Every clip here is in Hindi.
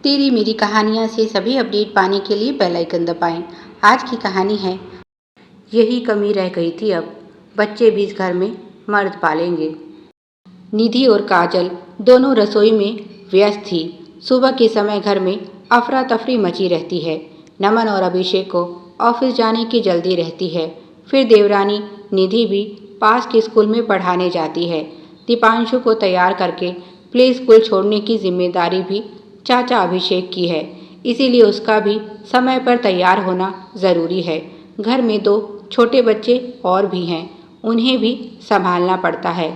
तेरी मेरी कहानियाँ से सभी अपडेट पाने के लिए बेल आइकन दबाएं। आज की कहानी है, यही कमी रह गई थी अब, बच्चे भी इस घर में मर्द पालेंगे। निधि और काजल दोनों रसोई में व्यस्त थी। सुबह के समय घर में अफरा तफरी मची रहती है। नमन और अभिषेक को ऑफिस जाने की जल्दी रहती है। फिर देवरानी निधि भी पास के स्कूल में पढ़ाने जाती है। दीपांशु को तैयार करके प्ले स्कूल छोड़ने की जिम्मेदारी भी चाचा अभिषेक की है, इसीलिए उसका भी समय पर तैयार होना ज़रूरी है। घर में दो छोटे बच्चे और भी हैं, उन्हें भी संभालना पड़ता है।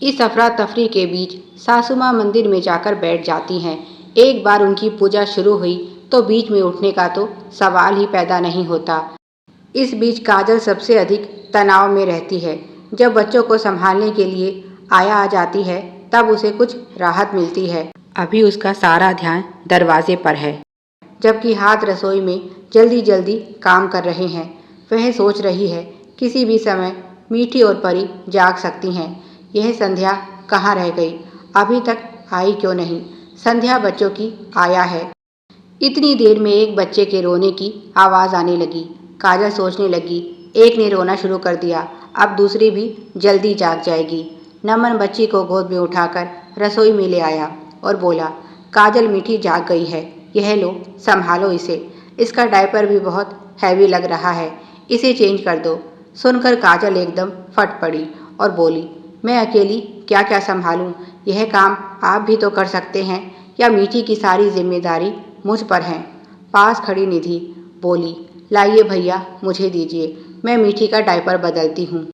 इस अफरा तफरी के बीच सासू माँ मंदिर में जाकर बैठ जाती हैं। एक बार उनकी पूजा शुरू हुई तो बीच में उठने का तो सवाल ही पैदा नहीं होता। इस बीच काजल सबसे अधिक तनाव में रहती है। जब बच्चों को संभालने के लिए आया आ जाती है तब उसे कुछ राहत मिलती है। अभी उसका सारा ध्यान दरवाजे पर है, जबकि हाथ रसोई में जल्दी जल्दी काम कर रहे हैं। वह सोच रही है किसी भी समय मीठी और परी जाग सकती हैं। यह संध्या कहाँ रह गई, अभी तक आई क्यों नहीं। संध्या बच्चों की आया है। इतनी देर में एक बच्चे के रोने की आवाज़ आने लगी। काजल सोचने लगी, एक ने रोना शुरू कर दिया, अब दूसरी भी जल्दी जाग जाएगी। नमन बच्ची को गोद में उठाकर रसोई में ले आया और बोला, काजल मीठी जाग गई है, यह लो संभालो इसे। इसका डायपर भी बहुत हैवी लग रहा है, इसे चेंज कर दो। सुनकर काजल एकदम फट पड़ी और बोली, मैं अकेली क्या क्या संभालूं? यह काम आप भी तो कर सकते हैं, या मीठी की सारी जिम्मेदारी मुझ पर है। पास खड़ी निधि बोली, लाइए भैया मुझे दीजिए, मैं मीठी का डायपर बदलती हूँ।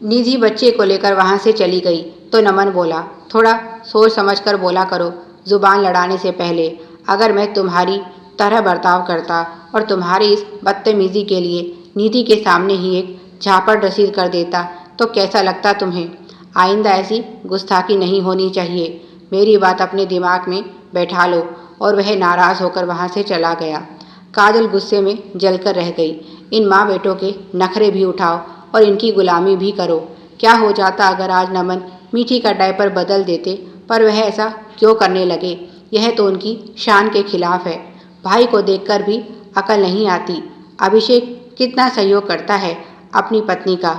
निधि बच्चे को लेकर वहाँ से चली गई तो नमन बोला, थोड़ा सोच समझ कर बोला करो, जुबान लड़ाने से पहले। अगर मैं तुम्हारी तरह बर्ताव करता और तुम्हारी इस बदतमीजी के लिए निधि के सामने ही एक झापड़ रसीद कर देता तो कैसा लगता तुम्हें? आइंदा ऐसी गुस्ताखी नहीं होनी चाहिए। मेरी बात अपने दिमाग में बैठा लो। और वह नाराज़ होकर वहाँ से चला गया। काजल गुस्से में जलकर रह गई। इन माँ बेटों के नखरे भी उठाओ और इनकी गुलामी भी करो। क्या हो जाता अगर आज नमन मीठी का डायपर बदल देते, पर वह ऐसा क्यों करने लगे? यह तो उनकी शान के खिलाफ है। भाई को देखकर भी अकल नहीं आती। अभिषेक कितना सहयोग करता है अपनी पत्नी का,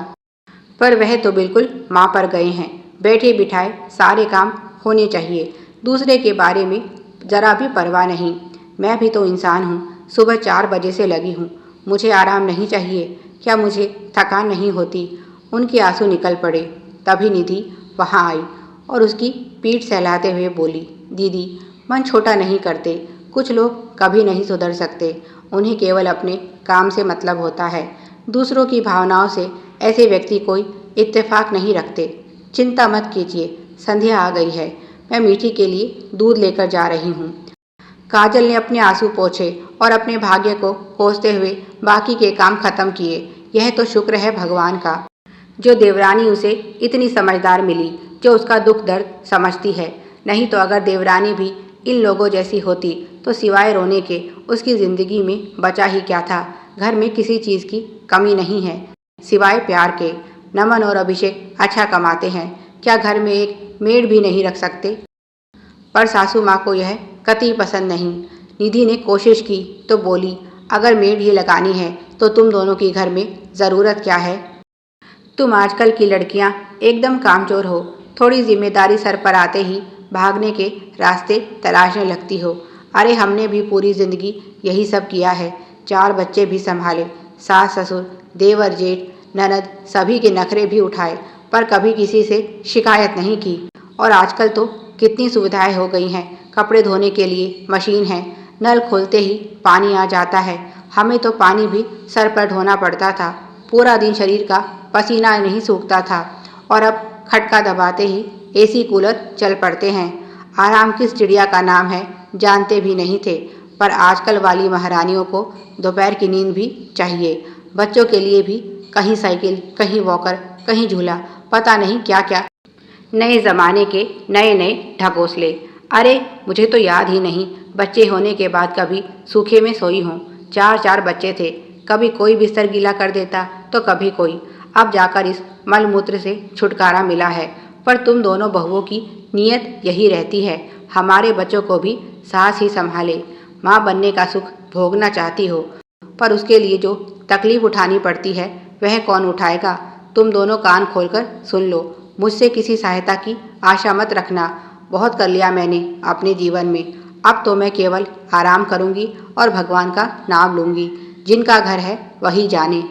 पर वह तो बिल्कुल माँ पर गए हैं। बैठे बिठाए सारे काम होने चाहिए, दूसरे के बारे में ज़रा भी परवाह नहीं। मैं भी तो इंसान हूँ, सुबह 4 बजे से लगी हूँ, मुझे आराम नहीं चाहिए? क्या मुझे थकान नहीं होती? उनके आंसू निकल पड़े। तभी निधि वहाँ आई और उसकी पीठ सहलाते हुए बोली, दीदी मन छोटा नहीं करते, कुछ लोग कभी नहीं सुधर सकते, उन्हें केवल अपने काम से मतलब होता है, दूसरों की भावनाओं से ऐसे व्यक्ति कोई इत्तेफाक नहीं रखते। चिंता मत कीजिए, संध्या आ गई है, मैं मीठी के लिए दूध लेकर जा रही हूँ। काजल ने अपने आंसू पोंछे और अपने भाग्य को कोसते हुए बाकी के काम खत्म किए। यह तो शुक्र है भगवान का, जो देवरानी उसे इतनी समझदार मिली, जो उसका दुख दर्द समझती है। नहीं तो अगर देवरानी भी इन लोगों जैसी होती तो सिवाय रोने के उसकी ज़िंदगी में बचा ही क्या था। घर में किसी चीज़ की कमी नहीं है सिवाय प्यार के। नमन और अभिषेक अच्छा कमाते हैं, क्या घर में एक मेड भी नहीं रख सकते? पर सासू माँ को यह कतई पसंद नहीं। निधि ने कोशिश की तो बोली, अगर मेड ही लगानी है तो तुम दोनों की घर में ज़रूरत क्या है? तुम आजकल की लड़कियां एकदम कामचोर हो, थोड़ी जिम्मेदारी सर पर आते ही भागने के रास्ते तलाशने लगती हो। अरे हमने भी पूरी ज़िंदगी यही सब किया है, 4 बच्चे भी संभाले, सास ससुर देवर जेठ ननद सभी के नखरे भी उठाए, पर कभी किसी से शिकायत नहीं की। और आजकल तो कितनी सुविधाएं हो गई हैं, कपड़े धोने के लिए मशीन है, नल खोलते ही पानी आ जाता है। हमें तो पानी भी सर पर ढोना पड़ता था, पूरा दिन शरीर का पसीना नहीं सूखता था, और अब खटका दबाते ही एसी कूलर चल पड़ते हैं। आराम किस चिड़िया का नाम है जानते भी नहीं थे, पर आजकल वाली महारानियों को दोपहर की नींद भी चाहिए। बच्चों के लिए भी कहीं साइकिल, कहीं वॉकर, कहीं झूला, पता नहीं क्या क्या नए ज़माने के नए नए ढकोसले। अरे मुझे तो याद ही नहीं बच्चे होने के बाद कभी सूखे में सोई हूँ। 4 बच्चे थे, कभी कोई बिस्तर गीला कर देता तो कभी कोई। अब जाकर इस मलमूत्र से छुटकारा मिला है, पर तुम दोनों बहुओं की नीयत यही रहती है, हमारे बच्चों को भी सास ही संभाले। माँ बनने का सुख भोगना चाहती हो, पर उसके लिए जो तकलीफ उठानी पड़ती है वह कौन उठाएगा? तुम दोनों कान खोलकर सुन लो, मुझसे किसी सहायता की आशा मत रखना। बहुत कर लिया मैंने अपने जीवन में, अब तो मैं केवल आराम करूंगी और भगवान का नाम लूंगी। जिनका घर है वही जाने।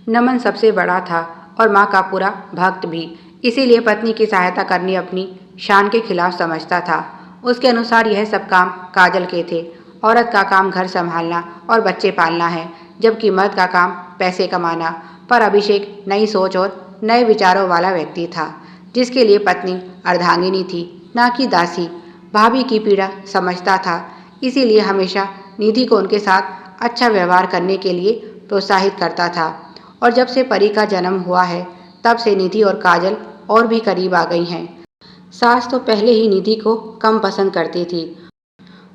नमन सबसे बड़ा था और माँ का पूरा भक्त भी, इसीलिए पत्नी की सहायता करनी अपनी शान के खिलाफ समझता था। उसके अनुसार यह सब काम काजल के थे। औरत का काम घर संभालना और बच्चे पालना है, जबकि मर्द का काम पैसे कमाना। पर अभिषेक नई सोच और नए विचारों वाला व्यक्ति था, जिसके लिए पत्नी अर्धांगिनी थी, ना कि दासी। भाभी की पीड़ा समझता था, इसीलिए हमेशा निधि को उनके साथ अच्छा व्यवहार करने के लिए प्रोत्साहित करता था। और जब से परी का जन्म हुआ है, तब से निधि और काजल और भी करीब आ गई हैं। सास तो पहले ही निधि को कम पसंद करती थी,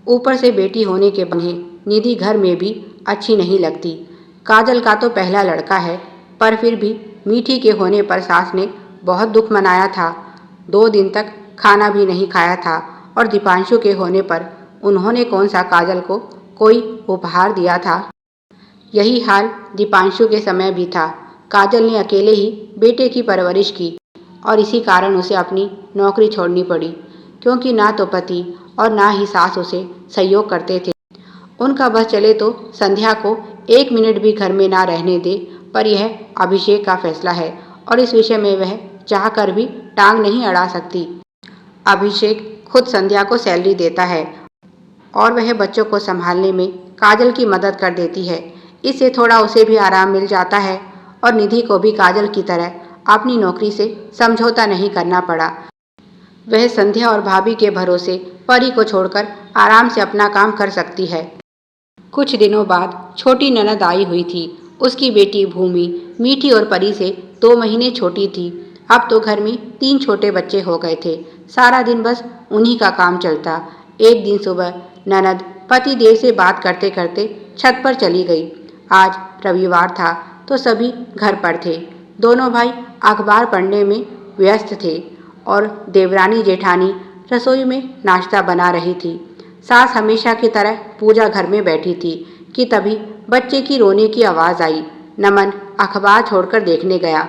ऊपर से बेटी होने के बहाने निधि घर में भी अच्छी नहीं लगती। काजल का तो पहला लड़का है, पर फिर भी मीठी के होने पर सास ने बहुत दुख मनाया था। 2 दिन तक खाना भी नहीं खाया था। और दीपांशु के होने पर उन्होंने कौन सा काजल को कोई उपहार दिया था। यही हाल दीपांशु के समय भी था। काजल ने अकेले ही बेटे की परवरिश की और इसी कारण उसे अपनी नौकरी छोड़नी पड़ी, क्योंकि ना तो पति और ना ही सास उसे सहयोग करते थे। उनका बस चले तो संध्या को 1 मिनट भी घर में ना रहने दे, पर यह अभिषेक का फैसला है और इस विषय में वह चाहकर भी टांग नहीं अड़ा सकती। अभिषेक खुद संध्या को सैलरी देता है और वह बच्चों को संभालने में काजल की मदद कर देती है। इससे थोड़ा उसे भी आराम मिल जाता है और निधि को भी काजल की तरह अपनी नौकरी से समझौता नहीं करना पड़ा। वह संध्या और भाभी के भरोसे परी को छोड़कर आराम से अपना काम कर सकती है। कुछ दिनों बाद छोटी ननद आई हुई थी। उसकी बेटी भूमि मीठी और परी से 2 महीने छोटी थी। अब तो घर में 3 छोटे बच्चे हो गए थे। सारा दिन बस उन्हीं का काम चलता। एक दिन सुबह ननद पति देव से बात करते करते छत पर चली गई। आज रविवार था तो सभी घर पर थे। दोनों भाई अखबार पढ़ने में व्यस्त थे और देवरानी जेठानी रसोई में नाश्ता बना रही थी। सास हमेशा की तरह पूजा घर में बैठी थी कि तभी बच्चे की रोने की आवाज़ आई। नमन अखबार छोड़कर देखने गया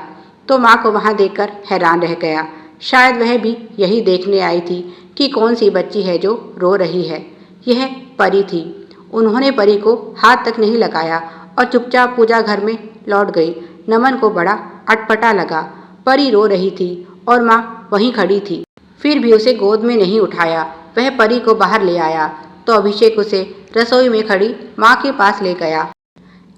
तो माँ को वहाँ देखकर हैरान रह गया। शायद वह भी यही देखने आई थी कि कौन सी बच्ची है जो रो रही है। यह परी थी। उन्होंने परी को हाथ तक नहीं लगाया और चुपचाप पूजा घर में लौट गई। नमन को बड़ा अटपटा लगा। परी रो रही थी और माँ वहीं खड़ी थी, फिर भी उसे गोद में नहीं उठाया। वह परी को बाहर ले आया तो अभिषेक उसे रसोई में खड़ी माँ के पास ले गया।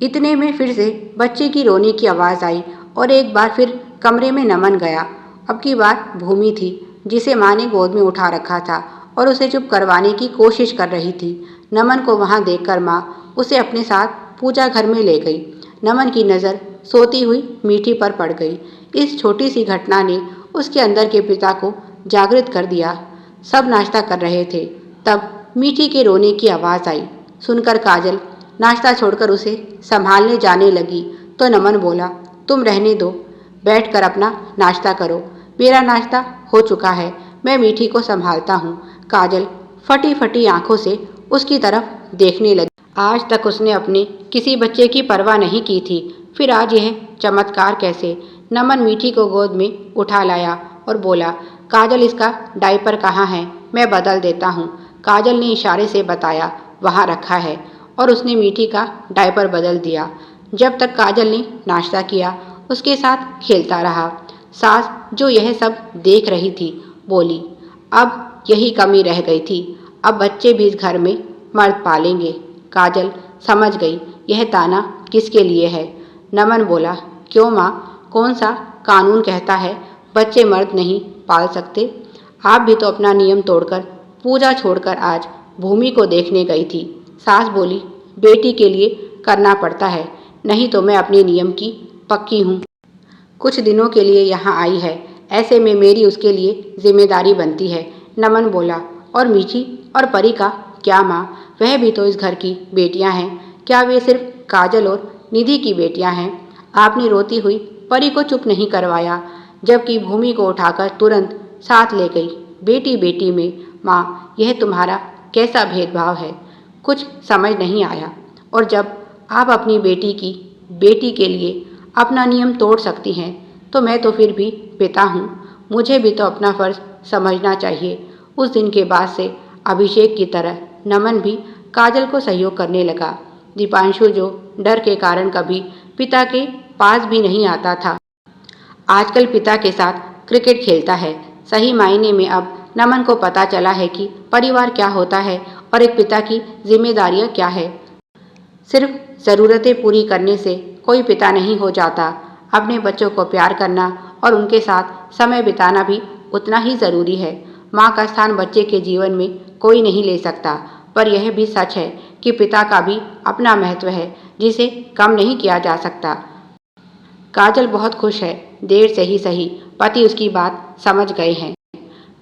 इतने में फिर से बच्चे की रोने की आवाज़ आई और एक बार फिर कमरे में नमन गया। अब की बार भूमि थी, जिसे माँ ने गोद में उठा रखा था और उसे चुप करवाने की कोशिश कर रही थी। नमन को वहाँ देखकर माँ उसे अपने साथ पूजा घर में ले गई। नमन की नज़र सोती हुई मीठी पर पड़ गई। इस छोटी सी घटना ने उसके अंदर के पिता को जागृत कर दिया। सब नाश्ता कर रहे थे, तब मीठी के रोने की आवाज़ आई। सुनकर काजल नाश्ता छोड़कर उसे संभालने जाने लगी तो नमन बोला, तुम रहने दो, बैठकर अपना नाश्ता करो। मेरा नाश्ता हो चुका है, मैं मीठी को संभालता हूँ। काजल फटी फटी आंखों से उसकी तरफ देखने लगी। आज तक उसने अपने किसी बच्चे की परवाह नहीं की थी, फिर आज यह चमत्कार कैसे? नमन मीठी को गोद में उठा लाया और बोला, काजल इसका डायपर कहाँ है? मैं बदल देता हूँ। काजल ने इशारे से बताया, वहाँ रखा है, और उसने मीठी का डायपर बदल दिया। जब तक काजल ने नाश्ता किया उसके साथ खेलता रहा। सास जो यह सब देख रही थी बोली, अब यही कमी रह गई थी, अब बच्चे भी इस घर में मर्द पालेंगे। काजल समझ गई यह ताना किसके लिए है। नमन बोला, क्यों माँ, कौन सा कानून कहता है बच्चे मर्द नहीं पाल सकते? आप भी तो अपना नियम तोड़कर पूजा छोड़कर आज भूमि को देखने गई थी। सास बोली, बेटी के लिए करना पड़ता है, नहीं तो मैं अपने नियम की पक्की हूँ। कुछ दिनों के लिए यहाँ आई है, ऐसे में मेरी उसके लिए जिम्मेदारी बनती है। नमन बोला, और मीठी और परी का क्या माँ, वह भी तो इस घर की बेटियाँ हैं। क्या वे सिर्फ काजल और निधि की बेटियाँ हैं? आपने रोती हुई परी को चुप नहीं करवाया, जबकि भूमि को उठाकर तुरंत साथ ले गई। बेटी बेटी में माँ, यह तुम्हारा कैसा भेदभाव है, कुछ समझ नहीं आया। और जब आप अपनी बेटी के लिए अपना नियम तोड़ सकती हैं, तो मैं तो फिर भी पिता हूँ, मुझे भी तो अपना फर्ज समझना चाहिए। उस दिन के बाद से अभिषेक की तरह नमन भी काजल को सहयोग करने लगा। दीपांशु, जो डर के कारण कभी पिता के पास भी नहीं आता था, आजकल पिता के साथ क्रिकेट खेलता है। सही मायने में अब नमन को पता चला है कि परिवार क्या होता है और एक पिता की जिम्मेदारियां क्या है। सिर्फ ज़रूरतें पूरी करने से कोई पिता नहीं हो जाता। अपने बच्चों को प्यार करना और उनके साथ समय बिताना भी उतना ही ज़रूरी है। माँ का स्थान बच्चे के जीवन में कोई नहीं ले सकता, पर यह भी सच है कि पिता का भी अपना महत्व है, जिसे कम नहीं किया जा सकता। काजल बहुत खुश है, देर से ही सही पति उसकी बात समझ गए हैं।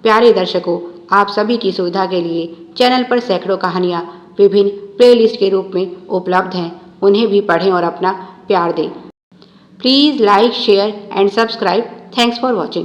प्यारे दर्शकों, आप सभी की सुविधा के लिए चैनल पर सैकड़ों कहानियाँ विभिन्न प्लेलिस्ट के रूप में उपलब्ध हैं। उन्हें भी पढ़ें और अपना प्यार दें। Please like, share and subscribe. Thanks for watching.